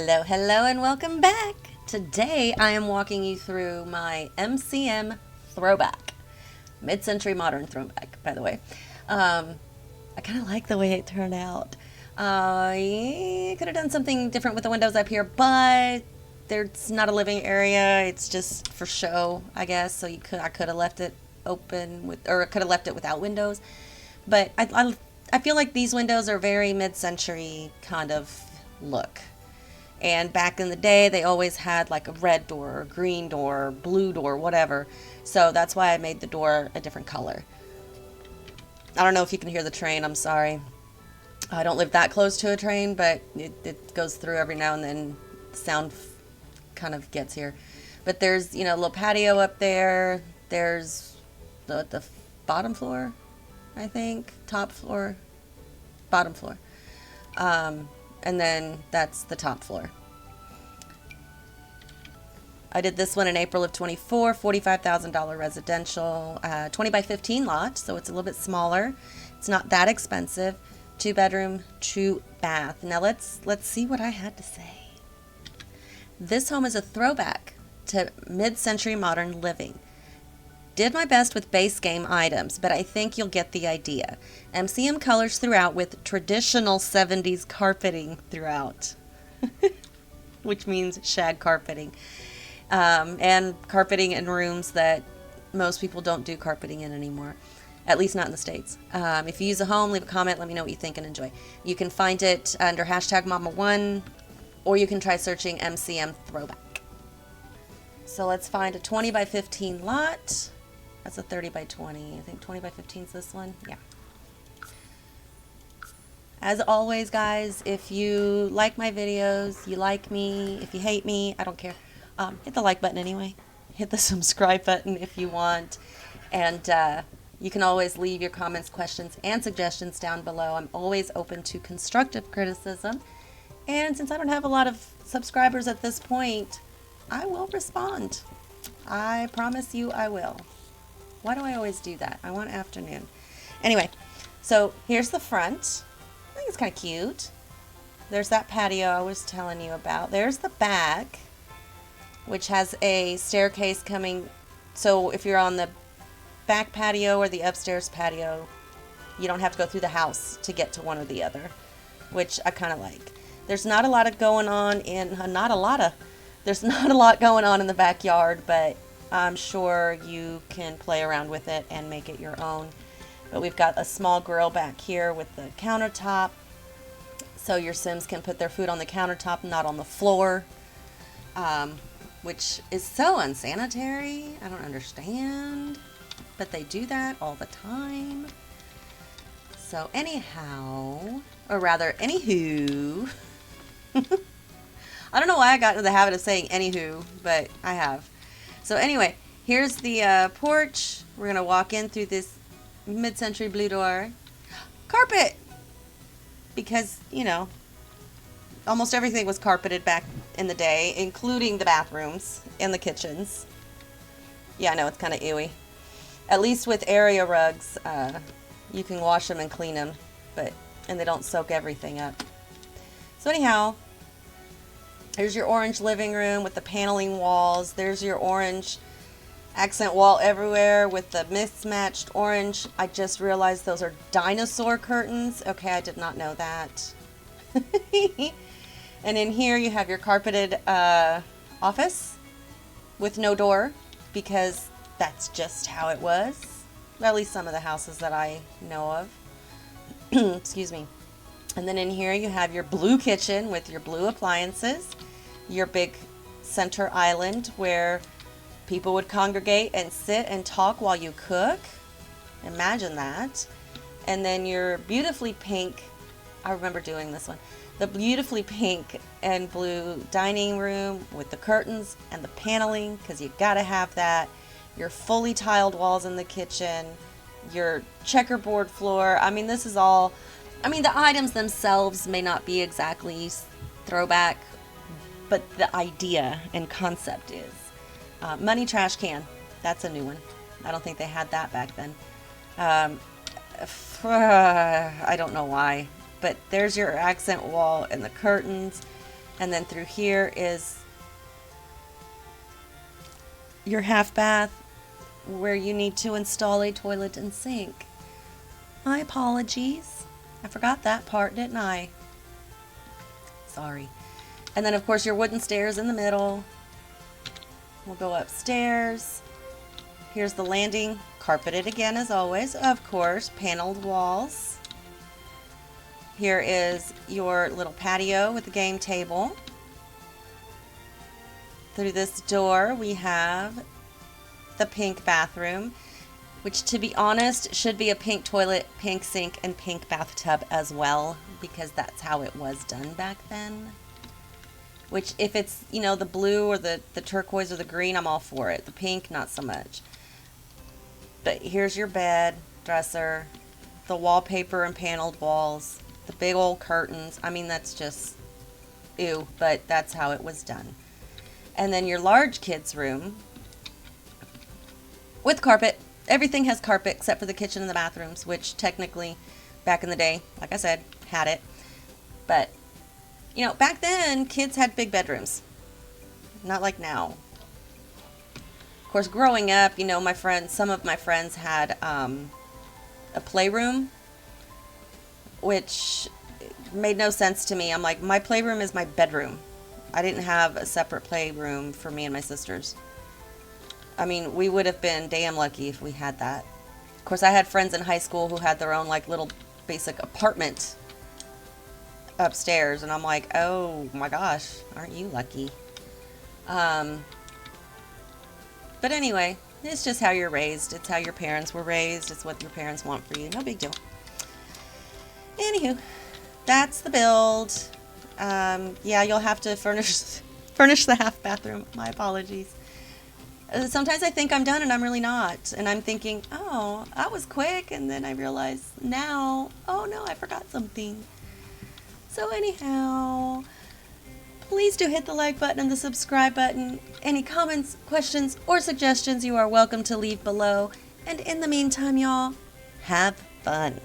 Hello, hello, and welcome back. Today I am walking you through my MCM Throwback. Mid-century modern throwback, by the way. I kind of like the way it turned out. I could have done something different with the windows up here, but there's not a living area. It's just for show, I guess. So I could have left it open or I could have left it without windows. But I feel like these windows are very mid-century kind of look. And back in the day, they always had like a red door, or green door, or blue door, whatever. So that's why I made the door a different color. I don't know if you can hear the train. I'm sorry. I don't live that close to a train, but it goes through every now and then. The sound kind of gets here. But there's, a little patio up there. There's the bottom floor, I think. Top floor. Bottom floor. And then that's the top floor. I did this one in April of 24, $45,000 residential, 20 by 15 lot, so it's a little bit smaller. It's not that expensive. 2 bedroom, 2 bath. Now let's see what I had to say. This home is a throwback to mid-century modern living. Did my best with base game items, but I think you'll get the idea. MCM colors throughout with traditional 70s carpeting throughout, which means shag carpeting. And carpeting in rooms that most people don't do carpeting in anymore, at least not in the States. If you use a home, leave a comment, let me know what you think and enjoy. You can find it under hashtag Momma-One, or you can try searching MCM Throwback. So let's find a 20 by 15 lot. That's a 30 by 20. I think 20 by 15 is this one. Yeah. As always, guys, if you like my videos, you like me, if you hate me, I don't care. Hit the like button anyway. Hit the subscribe button if you want. And you can always leave your comments, questions, and suggestions down below. I'm always open to constructive criticism. And since I don't have a lot of subscribers at this point, I will respond. I promise you I will. Why do I always do that? I want afternoon. Anyway, so here's the front. I think it's kind of cute. There's that patio I was telling you about. There's the back, which has a staircase coming. So if you're on the back patio or the upstairs patio, you don't have to go through the house to get to one or the other, which I kind of like. There's not a lot going on in the backyard, but I'm sure you can play around with it and make it your own. But we've got a small grill back here with the countertop, so your Sims can put their food on the countertop, not on the floor, which is so unsanitary. I don't understand, but they do that all the time. So anyhow, or rather, anywho, I don't know why I got into the habit of saying anywho, but I have. So anyway, here's the porch. We're going to walk in through this mid-century blue door. Carpet! Because, almost everything was carpeted back in the day, including the bathrooms and the kitchens. Yeah, I know, it's kind of ewy. At least with area rugs, you can wash them and clean them, and they don't soak everything up. So anyhow, here's your orange living room with the paneling walls. There's your orange accent wall everywhere with the mismatched orange. I just realized those are dinosaur curtains. Okay, I did not know that. And in here you have your carpeted office with no door, because that's just how it was. At least some of the houses that I know of. Excuse me. And then in here you have your blue kitchen with your blue appliances, your big center island where people would congregate and sit and talk while you cook. Imagine that. And then your beautifully pink, I remember doing this one, the beautifully pink and blue dining room with the curtains and the paneling, because you gotta have that. Your fully tiled walls in the kitchen, your checkerboard floor. I mean, this is all, the items themselves may not be exactly throwback, but the idea and concept is. Money trash can. That's a new one. I don't think they had that back then. I don't know why. But there's your accent wall and the curtains. And then through here is your half bath where you need to install a toilet and sink. My apologies. I forgot that part, didn't I? Sorry. And then of course your wooden stairs in the middle. We'll go upstairs. Here's the landing, carpeted again as always, of course, paneled walls. Here is your little patio with the game table. Through this door we have the pink bathroom, which to be honest should be a pink toilet, pink sink, and pink bathtub as well, because that's how it was done back then. Which if it's, you know, the blue or the turquoise or the green, I'm all for it. The pink, not so much. But here's your bed, dresser, the wallpaper and paneled walls, the big old curtains. I mean, that's just ew, but that's how it was done. And then your large kids' room with carpet. Everything has carpet except for the kitchen and the bathrooms, which technically back in the day, like I said, had it. But, you know, back then kids had big bedrooms. Not like now. Of course, growing up, you know, some of my friends had a playroom, which made no sense to me. I'm like, my playroom is my bedroom. I didn't have a separate playroom for me and my sisters. I mean, we would have been damn lucky if we had that. Of course, I had friends in high school who had their own like little basic apartment upstairs, and I'm like, oh my gosh, aren't you lucky? But anyway, it's just how you're raised. It's how your parents were raised. It's what your parents want for you. No big deal. Anywho, that's the build. Yeah, you'll have to furnish the half bathroom. My apologies. Sometimes I think I'm done and I'm really not. And I'm thinking, oh, that was quick. And then I realize now, oh no, I forgot something. So anyhow, please do hit the like button and the subscribe button. Any comments, questions, or suggestions you are welcome to leave below. And in the meantime, y'all, have fun.